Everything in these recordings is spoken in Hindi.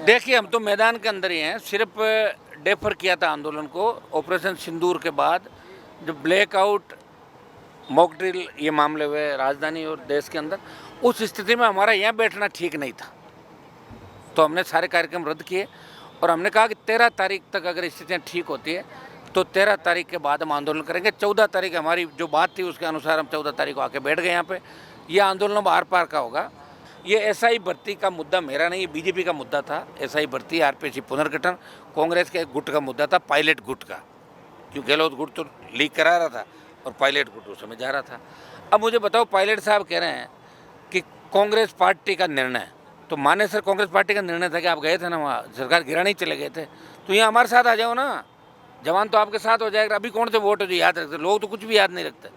देखिए, हम तो मैदान के अंदर ही हैं। सिर्फ डेफर किया था आंदोलन को ऑपरेशन सिंदूर के बाद, जो ब्लैकआउट मॉक ड्रिल ये मामले हुए राजधानी और देश के अंदर, उस स्थिति में हमारा यहाँ बैठना ठीक नहीं था। तो हमने सारे कार्यक्रम रद्द किए और हमने कहा कि 13 तारीख तक अगर स्थितियाँ ठीक होती है तो 13 तारीख के बाद हम आंदोलन करेंगे। 14 तारीख हमारी जो बात थी उसके अनुसार हम 14 तारीख को आके बैठ गए यहाँ पे। ये आंदोलन अब आर पार का होगा। ये एसआई भर्ती का मुद्दा मेरा नहीं, ये बीजेपी का मुद्दा था। एसआई भर्ती, आरपीएससी पुनर्गठन कांग्रेस के एक गुट का मुद्दा था, पायलट गुट का, क्योंकि गहलोत गुट तो लीक करा रहा था और पायलट गुट उस समय जा रहा था। अब मुझे बताओ, पायलट साहब कह रहे हैं कि कांग्रेस पार्टी का निर्णय, तो माने सर कांग्रेस पार्टी का निर्णय था कि आप गए थे ना वहाँ, सरकार गिराने चले गए थे, तो यहाँ हमारे साथ आ जाओ ना। जवान तो आपके साथ हो जाएगा। अभी कौन से वोट है जो याद रखते? लोग तो कुछ भी याद नहीं रखते।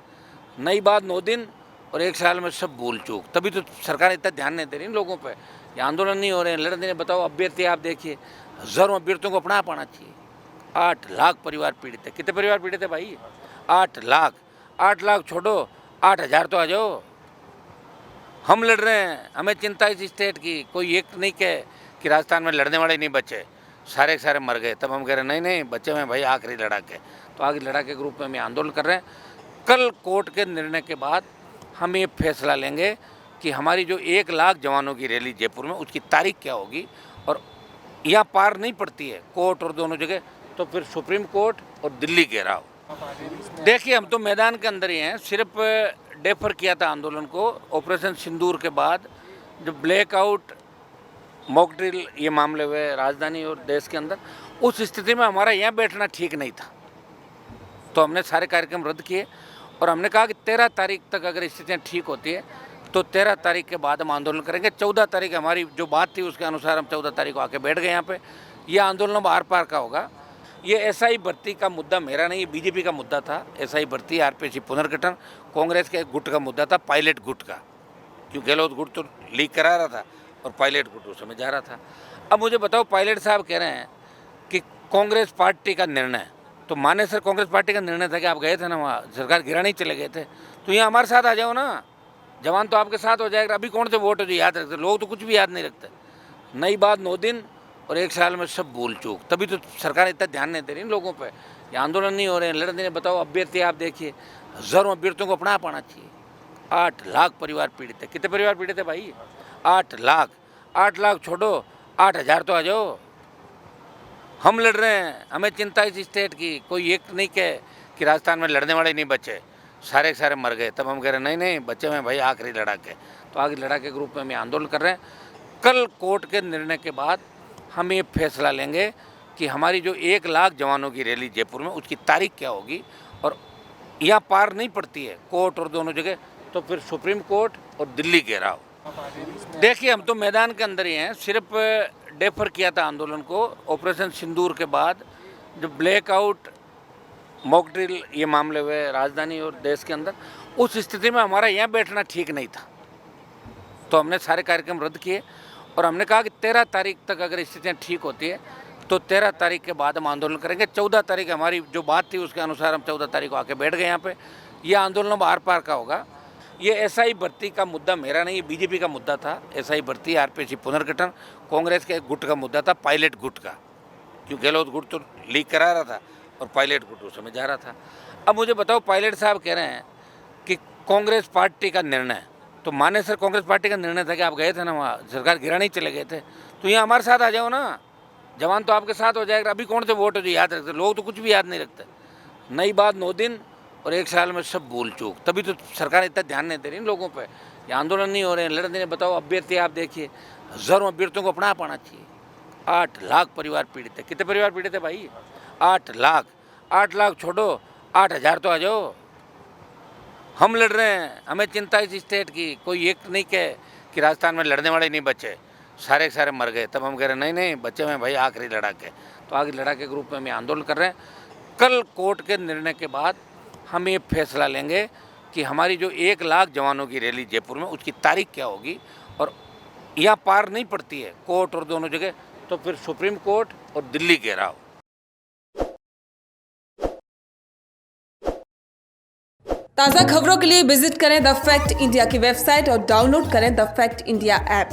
नई बात 9 दिन और 1 साल में सब भूल चूक, तभी तो सरकार इतना ध्यान नहीं दे रही लोगों पे। ये आंदोलन नहीं हो रहे हैं, लड़ नहीं। बताओ, अभ्यर्थी आप देखिए, हजारों अभ्यर्थियों को अपना पाना चाहिए। 8 लाख परिवार पीड़ित है। कितने परिवार पीड़ित है भाई? 8 लाख। 8 लाख छोड़ो, 8,000 तो आ जाओ। हम लड़ रहे हैं, हमें चिंता इस स्टेट की। कोई एक नहीं कहे कि राजस्थान में लड़ने वाले नहीं बचे, सारे के सारे मर गए। तब हम कह रहे नहीं नहीं, बच्चे में भाई आखिरी लड़ाके। तो आखिरी लड़ाके के रूप में हम आंदोलन कर रहे हैं। कल कोर्ट के निर्णय के बाद हम ये फैसला लेंगे कि हमारी जो 1 लाख जवानों की रैली जयपुर में, उसकी तारीख क्या होगी। और यहाँ पार नहीं पड़ती है कोर्ट और दोनों जगह, तो फिर सुप्रीम कोर्ट और दिल्ली घेराव। देखिए, हम तो मैदान के अंदर ही हैं। सिर्फ डेफर किया था आंदोलन को ऑपरेशन सिंदूर के बाद, जो ब्लैकआउट मॉक ड्रिल ये मामले हुए राजधानी और देश के अंदर, उस स्थिति में हमारा यहाँ बैठना ठीक नहीं था। तो हमने सारे कार्यक्रम रद्द किए और हमने कहा कि 13 तारीख तक अगर स्थितियाँ ठीक होती है तो 13 तारीख के बाद हम आंदोलन करेंगे। 14 तारीख हमारी जो बात थी उसके अनुसार हम 14 तारीख को आके बैठ गए यहाँ पे। ये आंदोलन अब आर पार का होगा। ये एसआई भर्ती का मुद्दा मेरा नहीं, ये बीजेपी का मुद्दा था। एसआई भर्ती, आरपीएससी पुनर्गठन कांग्रेस के एक गुट का मुद्दा था, पायलट गुट का, क्योंकि गहलोत गुट तो लीक करा रहा था और पायलट गुट उस समय जा रहा था। अब मुझे बताओ, पायलट साहब कह रहे हैं कि कांग्रेस पार्टी का निर्णय, तो माने सर कांग्रेस पार्टी का निर्णय था कि आप गए थे ना वहाँ, सरकार गिराने चले गए थे, तो यहाँ हमारे साथ आ जाओ ना। जवान तो आपके साथ हो जाएगा। अभी कौन से वोट है जो याद रखते? लोग तो कुछ भी याद नहीं रखते। नई बात 9 दिन और 1 साल में सब भूल चूक, तभी तो सरकार इतना ध्यान नहीं दे रही लोगों पे। ये आंदोलन नहीं हो रहे हैं, लड़ नहीं। बताओ, अभ्यर्थी आप देखिए, हजारों अभ्यर्थियों को अपना पाना चाहिए। 8 लाख परिवार पीड़ित है। कितने परिवार पीड़ित है भाई? 8 लाख। 8 लाख छोड़ो, 8,000 तो आ जाओ। हम लड़ रहे हैं, हमें चिंता इस स्टेट की। कोई एक नहीं कहे कि राजस्थान में लड़ने वाले नहीं बचे, सारे के सारे मर गए। तब हम कह रहे नहीं नहीं, बच्चे में भाई आखिरी लड़ाके। तो आखिरी लड़ाके के रूप में हम आंदोलन कर रहे हैं। कल कोर्ट के निर्णय के बाद हम ये फैसला लेंगे कि हमारी जो 1 लाख जवानों की रैली जयपुर में, उसकी तारीख क्या होगी। और यहाँ पार नहीं पड़ती है कोर्ट और दोनों जगह, तो फिर सुप्रीम कोर्ट और दिल्ली घेराव। देखिए, हम तो मैदान के अंदर ही हैं। सिर्फ डेफर किया था आंदोलन को ऑपरेशन सिंदूर के बाद, जो ब्लैकआउट मॉक ड्रिल ये मामले हुए राजधानी और देश के अंदर, उस स्थिति में हमारा यहाँ बैठना ठीक नहीं था। तो हमने सारे कार्यक्रम रद्द किए और हमने कहा कि 13 तारीख तक अगर स्थितियाँ ठीक होती है तो 13 तारीख के बाद हम आंदोलन करेंगे। 14 तारीख हमारी जो बात थी उसके अनुसार हम 14 तारीख को आके बैठ गए यहाँ पे। ये आंदोलन अब आर पार का होगा। ये एसआई भर्ती का मुद्दा मेरा नहीं, ये बीजेपी का मुद्दा था। एसआई भर्ती, आरपीएससी पुनर्गठन कांग्रेस के एक गुट का मुद्दा था, पायलट गुट का, क्योंकि गहलोत गुट तो लीक करा रहा था और पायलट गुट उस समय जा रहा था। अब मुझे बताओ, पायलट साहब कह रहे हैं कि कांग्रेस पार्टी का निर्णय, तो माने सर कांग्रेस पार्टी का निर्णय था कि आप गए थे ना वहाँ, सरकार गिराने चले गए थे, तो यहाँ हमारे साथ आ जाओ ना। जवान तो आपके साथ हो जाएगा। अभी कौन से वोट है जो याद रखते? लोग तो कुछ भी याद नहीं रखते। नई बात 9 दिन और 1 साल में सब भूल चूक, तभी तो सरकार इतना ध्यान नहीं दे रही लोगों पे। ये आंदोलन नहीं हो रहे हैं, लड़ नहीं। बताओ, अभ्यर्थी आप देखिए, हजारों अभ्यर्थियों को अपना पाना चाहिए। 8 लाख परिवार पीड़ित है। कितने परिवार पीड़ित है भाई? 8 लाख। 8 लाख छोड़ो, 8,000 तो आ जाओ। हम लड़ रहे हैं, हमें चिंता इस स्टेट की। कोई एक नहीं कहे कि राजस्थान में लड़ने वाले नहीं बचे, सारे के सारे मर गए। तब हम कह रहे नहीं नहीं, बच्चे में भाई आखिरी लड़ाके। तो आखिरी लड़ाके के रूप में हम आंदोलन कर रहे हैं। कल कोर्ट के निर्णय के बाद हम ये फैसला लेंगे कि हमारी जो 1 लाख जवानों की रैली जयपुर में, उसकी तारीख क्या होगी। और यहाँ पार नहीं पड़ती है कोर्ट और दोनों जगह, तो फिर सुप्रीम कोर्ट और दिल्ली घेराव। ताज़ा खबरों के लिए विजिट करें द फैक्ट इंडिया की वेबसाइट और डाउनलोड करें द फैक्ट इंडिया ऐप।